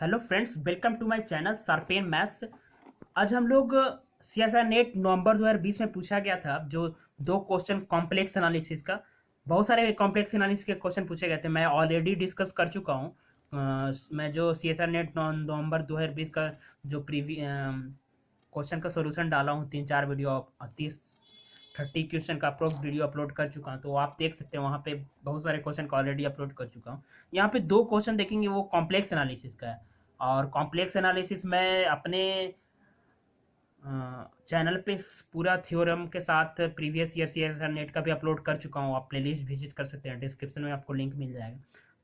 Hello friends, welcome to my channel sharpen maths. आज हम लोग सीएसआर नेट नवंबर 2020 में पूछा गया था जो दो क्वेश्चन कॉम्प्लेक्स एनालिसिस का। बहुत सारे कॉम्प्लेक्स एनालिसिस के क्वेश्चन पूछे गए थे, मैं ऑलरेडी डिस्कस कर चुका हूँ। मैं जो सीएसआर नेट नवंबर 2020 का जो क्वेश्चन का सोल्यूशन डाला हूँ, 3-4 वीडियो, 30 क्वेश्चन का अप्रोक्स वीडियो अपलोड कर चुका हूँ, तो आप देख सकते हैं वहाँ पे बहुत सारे क्वेश्चन का ऑलरेडी अपलोड कर चुका हूँ। यहाँ पे दो क्वेश्चन देखेंगे, वो कॉम्प्लेक्स एनालिसिस का है। और कॉम्प्लेक्स एनालिसिस मैं अपने चैनल पे पूरा थ्योरम के साथ प्रीवियस ईयर सीएसआर नेट का भी अपलोड कर चुका हूँ। आप प्लेलिस्ट विजिट कर सकते हैं, डिस्क्रिप्शन में आपको लिंक मिल जाएगा।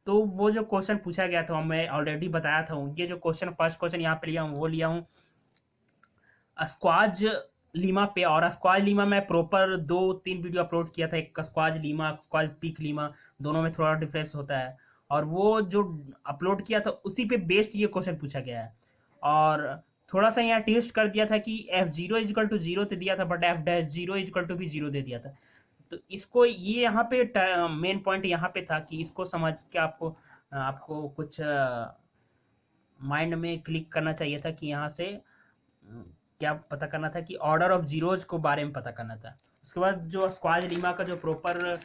तो वो जो क्वेश्चन पूछा गया था मैं ऑलरेडी बताया था। ये जो क्वेश्चन, फर्स्ट क्वेश्चन यहाँ पे लिया हूँ, वो लिया हूँ स्क्वाज लीमा पे। और स्क्वाज लीमा मैं प्रॉपर 2-3 वीडियो अपलोड किया था, एक स्क्वाज लीमा, स्क्वाज पीक लीमा, दोनों में थोड़ा डिफरेंस होता है। और वो जो अपलोड किया था उसी पे बेस्ड ये क्वेश्चन पूछा गया है। और थोड़ा सा यहाँ टेस्ट कर दिया था कि f0 = 0 तो दिया था, बट f0 = भी 0 दे दिया था। तो इसको ये यहाँ पे मेन पॉइंट यहाँ पे था कि इसको समझ के आपको आपको कुछ माइंड में क्लिक करना चाहिए था कि यहाँ से क्या पता करना था कि ऑर्डर ऑफ जीरोज को बारे में पता करना था। उसके बाद जो स्क्वाज लीमा का जो प्रॉपर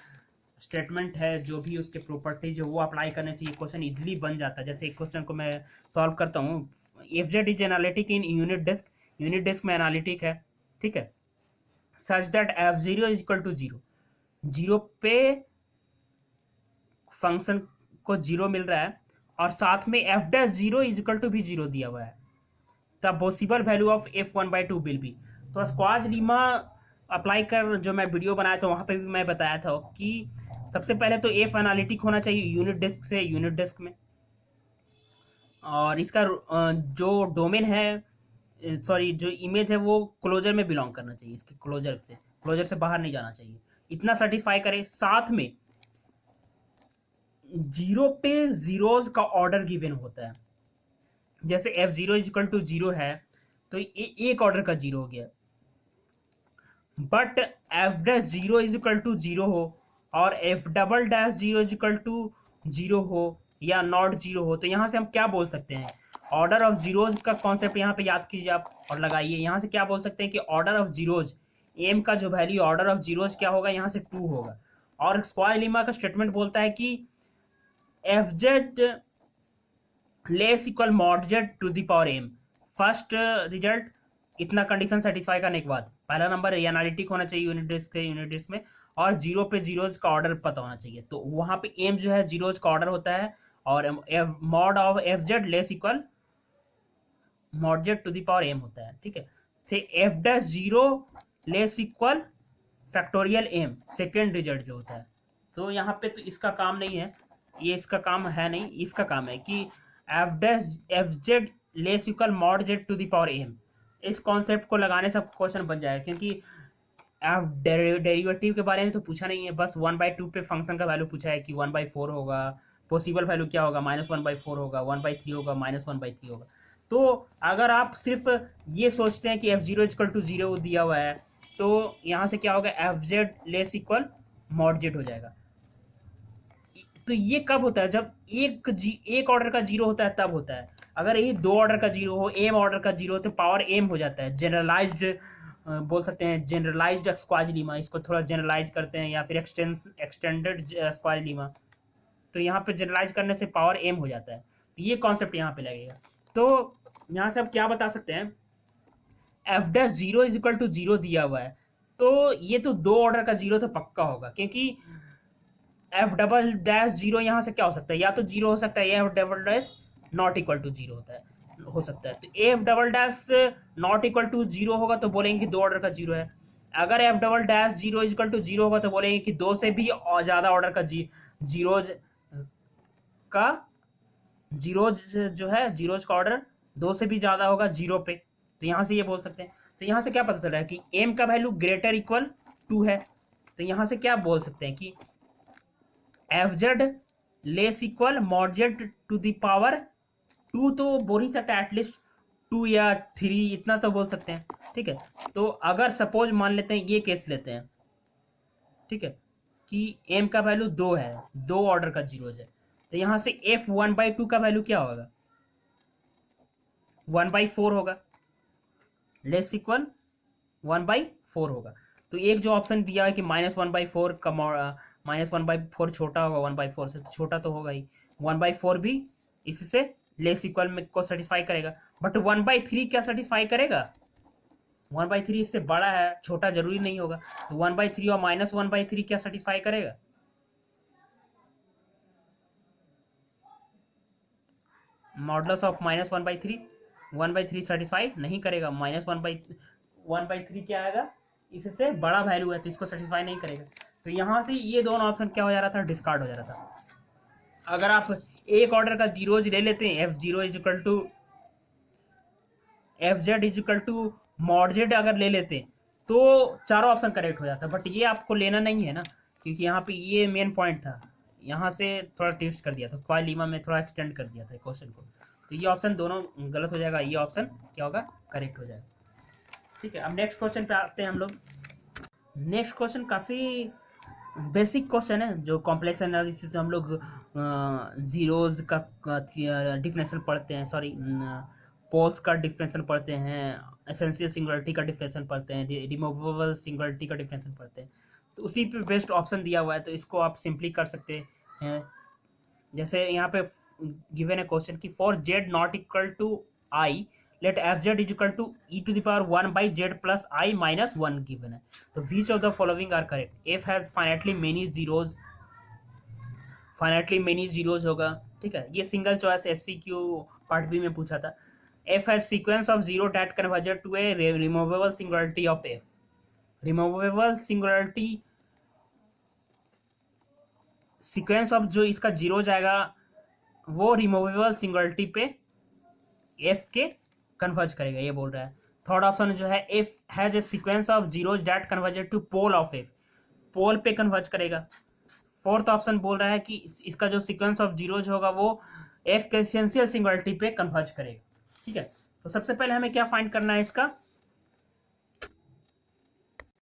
स्टेटमेंट है, जो भी उसके प्रॉपर्टी जो वो अप्लाई करने से ये क्वेश्चन इजीली बन जाता है। जैसे एक क्वेश्चन को मैं सॉल्व करता हूँ। F Z is analytic in unit disc में एनालिटिक है, ठीक है। सच दैट f0 = 0, जीरो पे फंक्शन को 0 मिल रहा है और साथ में f'0 = भी 0 दिया हुआ है। The possible value of f1/2 will be. तो स्क्वाज लीमा अप्लाई कर जो मैं वीडियो बनाया था वहां पे भी मैं बताया था कि सबसे पहले तो एफ एनालिटिक होना चाहिए यूनिट डिस्क से यूनिट डिस्क में। और इसका जो डोमेन है, सॉरी जो इमेज है, वो क्लोजर में बिलोंग करना चाहिए। इसके क्लोजर से बाहर नहीं जाना चाहिए। इतना सेटिस्फाई करें। साथ में जीरो पे जीरोज का ऑर्डर गिवन होता है। जैसे f0 = 0 है तो एक ऑर्डर का 0 हो गया। बट f'0 हो और f'0 हो या नॉट 0 हो, तो यहां से हम क्या बोल सकते हैं? ऑर्डर ऑफ जीरोज का कॉन्सेप्ट यहाँ पे याद कीजिए आप और लगाइए। यहां से क्या बोल सकते हैं कि ऑर्डर ऑफ जीरोज, एम का जो वैल्यू ऑर्डर ऑफ जीरोज क्या होगा, यहाँ से 2 होगा। और स्क्वायर लीमा का स्टेटमेंट बोलता है कि F Z less equal mod Z to the power M. First result, इतना कंडीशन सेटिस्फाई करने के बाद पहला नंबर एनालिटिक होना चाहिए यूनिट डिस्क में, और जीरो पे जीरोज का ऑर्डर पता होना चाहिए। तो वहां पे एम जो है जीरोज का ऑर्डर होता है, और mod of F Z less equal mod Z to the power M होता है, ठीक है। तो f'0 less equal factorial M, second result जो होता है। तो यहाँ पे तो इसका काम नहीं है, ये इसका काम है नहीं, इसका काम है कि F Z less equal mod Z to the power M. इस कॉन्सेप्ट को लगाने से क्वेश्चन बन जाएगा, क्योंकि एफ डेरिवेटिव के बारे में तो पूछा नहीं है, बस 1/2 पे फंक्शन का वैल्यू पूछा है कि 1/4 होगा, पॉसिबल वैल्यू क्या होगा, -1/4 होगा, 1/3 होगा, -1/3 होगा। तो अगर आप सिर्फ ये सोचते हैं कि f0 = 0 दिया हुआ है, तो यहाँ से क्या होगा, F Z less equal mod Z हो जाएगा। तो ये कब होता है? जब एक ऑर्डर का 0 होता है तब होता है। अगर ये 2 ऑर्डर का 0 हो, एम ऑर्डर का 0 हो, तो पावर एम हो जाता है। जनरलाइज्ड बोल सकते हैं, जनरलाइज्ड स्क्वाज लीमा, इसको थोड़ा जनरलाइज करते हैं, या फिर एक्सटेंडेड स्क्वाज लीमा। तो यहाँ पे जनरलाइज करने से पावर एम हो जाता है। तो ये कॉन्सेप्ट यहाँ पे लगेगा। तो यहाँ से आप क्या बता सकते हैं, f'0 = 0 दिया हुआ है, तो ये तो 2 ऑर्डर का 0 तो पक्का होगा, क्योंकि f'0 यहाँ से क्या हो सकता है, या तो 0 हो सकता है, या f' नॉट इक्वल टू 0 होता है, हो सकता है। तो f' नॉट इक्वल टू 0 होगा तो बोलेंगे कि 2 ऑर्डर का 0 है। अगर f'0 होगा तो बोलेंगे कि 2 से भी ज्यादा ऑर्डर का जीरोज का जीरोज जो है, जीरोज का ऑर्डर 2 से भी ज्यादा होगा 0 पे। तो यहां से ये बोल सकते हैं। तो यहां से क्या पता चल रहा है कि m का वैल्यू ग्रेटर इक्वल 2 है। तो यहां से क्या बोल सकते हैं कि F Z less equal mod Z to the power 2, तो बोल ही सकता है एटलीस्ट 2 या 3, इतना तो बोल सकते हैं, ठीक है। तो अगर सपोज मान लेते हैं, ये केस लेते हैं, ठीक है, कि m का वैल्यू 2 है, 2 ऑर्डर का जीरोज है, तो यहां से f1/2 का वैल्यू क्या होगा? 1/4 होगा, लेस इक्वल 1/4 होगा। तो एक जो ऑप्शन दिया है कि -1/4 का -1/4 छोटा होगा 1/4 से, तो छोटा तो होगा ही। 1/4 भी इससे लेस इक्वल में को सेटिस्फाई करेगा, बट 1/3 क्या सेटिस्फाई करेगा? 1/3 इससे बड़ा है, छोटा जरूरी नहीं होगा। तो 1/3 और -1/3 क्या सेटिस्फाई करेगा? मॉडुलस ऑफ -1/3, 1/3 सेटिस्फाई नहीं करेगा। -1/3 क्या आएगा? इससे बड़ा वैल्यू है तो इसको सेटिस्फाई नहीं करेगा। तो यहाँ से ये दोनों ऑप्शन क्या हो जा रहा था? डिस्कार्ड हो जा रहा था। अगर आप एक ऑर्डर का जीरोज ले लेते हैं, F0 = mod z अगर ले लेते हैं तो चारों ऑप्शन करेक्ट हो जाता है, बट ये आपको लेना नहीं है ना, क्योंकि यहाँ पे ये मेन पॉइंट था। यहाँ से थोड़ा ट्विस्ट कर दिया था, क्वाई लीमा में थोड़ा एक्सटेंड कर दिया था क्वेश्चन को, तो ये ऑप्शन दोनों गलत हो जाएगा, ये ऑप्शन क्या होगा? करेक्ट हो जाएगा। ठीक है, अब नेक्स्ट क्वेश्चन पे आते हैं हम लोग। नेक्स्ट क्वेश्चन काफ़ी बेसिक क्वेश्चन है, जो कॉम्प्लेक्स एनालिसिस में हम लोग जीरोज का डिफिनेशन पढ़ते हैं, सॉरी पोल्स का डिफिनेशन पढ़ते हैं, एसेंशियल सिंगुलरिटी का डिफिनेशन पढ़ते हैं, रिमूवेबल सिंगुलरिटी का डिफिनेशन पढ़ते हैं। तो उसी पे बेस्ट ऑप्शन दिया हुआ है, तो इसको आप सिंपली कर सकते हैं। जैसे यहाँ पे गिवन है क्वेश्चन कि for z not equal to i let fz = e⁻1/z + i - 1 given है। तो which of the following are correct? f has finitely many zeros होगा। ठीक है, ये single choice SCQ part B में पूछा था। f has sequence of zero that converged to a removable singularity of f। Removable singularity sequence of जो इसका zero जाएगा वो रिमूवेबल सिंगुलरिटी पे f के कन्वर्ज करेगा, ये बोल रहा है। थर्ड ऑप्शन जो है f has a sequence of zeros that converged to pole of f, pole पे कन्वर्ज करेगा। फोर्थ ऑप्शन बोल रहा है कि इसका जो सीक्वेंस ऑफ जीरोज होगा वो f के एसेंशियल सिंगुलरिटी पे कन्वर्ज करेगा। ठीक है, तो सबसे पहले हमें क्या फाइंड करना है इसका?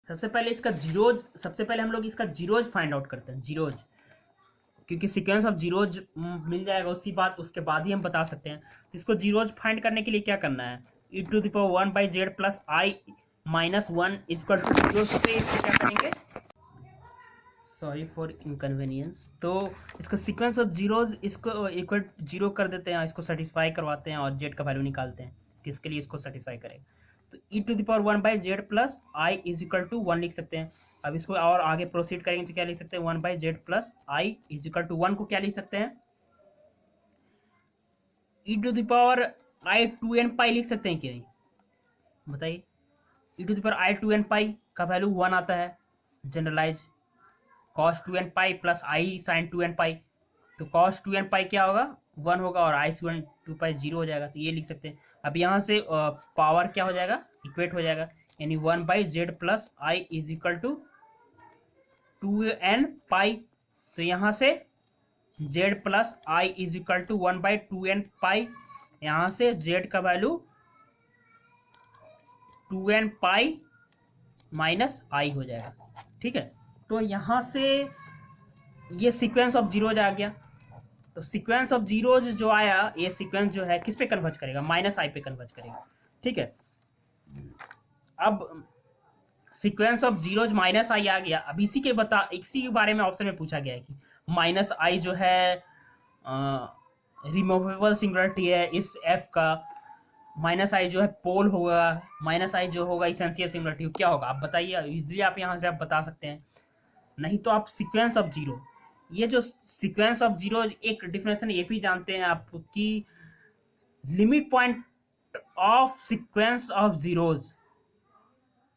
सबसे पहले हम लोग इसका जीरोज फाइंड आउट करते हैं, जीरोज, क्योंकि सीक्वेंस ऑफ जीरोज मिल जाएगा उसके बाद ही हम बता सकते हैं। तो इसको जीरोज फाइंड करने के लिए क्या करना है? e⁻1/z + i - 1 = 0 से इसको क्या करेंगे? Sorry for inconvenience. तो इसका सीक्वेंस ऑफ जीरोज इसको इक्वल 0 कर देते हैं, इसको सेटिस्फाई करवाते हैं और z का वैल्यू निकालते हैं किसके लिए इसको सेटिस्फाई करेगा। तो e⁻1/z + i = 1 लिख सकते हैं। अब इसको और आगे प्रोसीड करेंगे तो क्या लिख सकते हैं? 1/z + i = 1 को क्या लिख सकते हैं? e⁻i2n π लिख सकते हैं कि नहीं? बताइए। e⁻i2n π का वैल्यू 1 आता है, generalise cos 2nπ + i sin 2nπ। तो cos 2nπ क्या होगा? 1 होगा, और i sin 2π 0 हो जाएगा, तो ये लिख सकते हैं। अब यहाँ से पावर क्या हो जाएगा? इक्वेट हो जाएगा, यानी 1/z + i = 2nπ। तो यहाँ से z + i = 1/2nπ, यहाँ से z का वैल्यू 2nπ - i हो जाएगा। ठीक है, तो यहाँ से ये सीक्वेंस ऑफ जीरोज आ गया। तो सीक्वेंस ऑफ जीरोज जो आया, ये सीक्वेंस जो है किस पे कन्वर्ज करेगा? -i पे कन्वर्ज करेगा। ठीक है, अब सीक्वेंस ऑफ जीरोज -i आ गया। अब इसी के बारे में ऑप्शन में पूछा गया है कि -i जो है रिमूवेबल सिंगुलरिटी है इस f का, -i जो है पोल होगा, -i जो होगा एसेंशियल सिंगुलरिटी, क्या होगा आप बताइए? इजीली आप यहाँ से आप बता सकते हैं, नहीं तो आप सीक्वेंस ऑफ जीरो, ये जो सीक्वेंस ऑफ जीरो एक डिफिनेशन ये भी जानते हैं आप कि limit point of sequence of zeros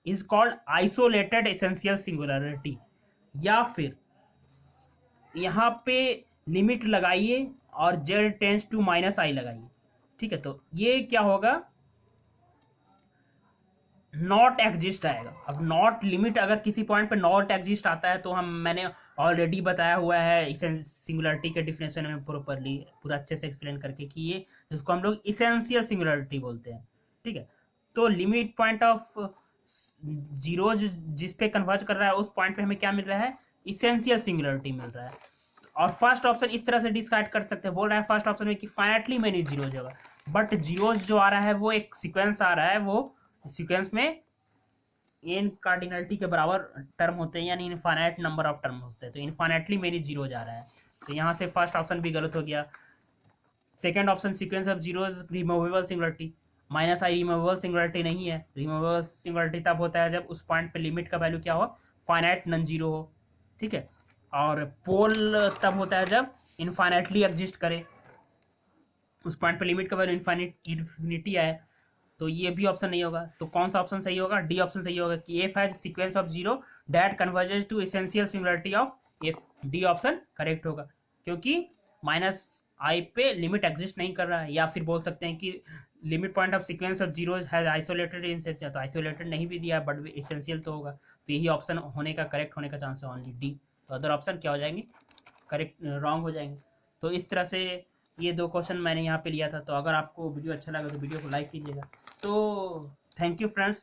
is called isolated essential singularity, या फिर यहाँ पे लिमिट लगाइए और z टेंस टू -i लगाइए। ठीक है, तो ये क्या होगा? नॉट एग्जिस्ट आएगा। अब नॉट लिमिट अगर किसी पॉइंट पे नॉट एग्जिस्ट आता है तो मैंने ऑलरेडी बताया हुआ है सिंगुलरिटी के डिफिनेशन में प्रॉपरली पूरा अच्छे से एक्सप्लेन करके कि ये इसको हम लोग इसेंशियल सिंगुलरिटी बोलते हैं। ठीक है, तो लिमिट पॉइंट ऑफ जीरो जिस पे कन्वर्ज कर रहा है उस पॉइंट पे हमें क्या मिल रहा है? इसेंशियल सिंगुलरिटी मिल रहा है। और फर्स्ट ऑप्शन इस तरह से डिस्कार्ड कर सकते हैं, बोल रहा है फर्स्ट ऑप्शन में कि फाइनाइटली मेनी जीरोज होगा। बट जीरोज जो आ रहा है वो एक सीक्वेंस आ रहा है, वो सीक्वेंस में एन कार्डिनलिटी के बराबर टर्म होते हैं, यानी इनफाइनाइट नंबर ऑफ टर्म होते हैं, तो इनफाइनाइटली मेनी जीरो जा रहा है। तो यहाँ से फर्स्ट ऑप्शन भी गलत हो गया। Second option sequence of zeros removable singularity, minus I removable singularity नहीं है। रिमूवेबल सिंगुलरिटी तब होता है जब उस पॉइंट पे लिमिट का वैल्यू क्या हो, फाइनाइट नॉन जीरो हो, ठीक है। और पोल तब होता है जब इनफाइनाइटली एग्जिस्ट करे, उस पॉइंट पे लिमिट का वैल्यू इन्फिनिटी आए। तो ये भी ऑप्शन नहीं होगा। तो कौन सा ऑप्शन सही होगा, डी ऑप्शन सही होगा कि F has sequence of zero that converges to essential singularity of F, D option correct होगा, क्योंकि माइनस आई पे लिमिट एग्जिस्ट नहीं कर रहा है। या फिर बोल सकते हैं कि limit point of sequence of zero has isolated essential, तो आइसोलेटेड नहीं भी दिया बट एसेंशियल तो होगा। तो यही ऑप्शन होने का, करेक्ट होने का चांस है ओनली डी। तो अदर ऑप्शन क्या हो जाएंगे, करेक्ट रॉन्ग हो जाएंगे। तो इस तरह से ये दो क्वेश्चन मैंने यहाँ पे लिया था। तो अगर आपको वीडियो अच्छा लगा तो वीडियो को लाइक कीजिएगा। तो थैंक यू फ्रेंड्स।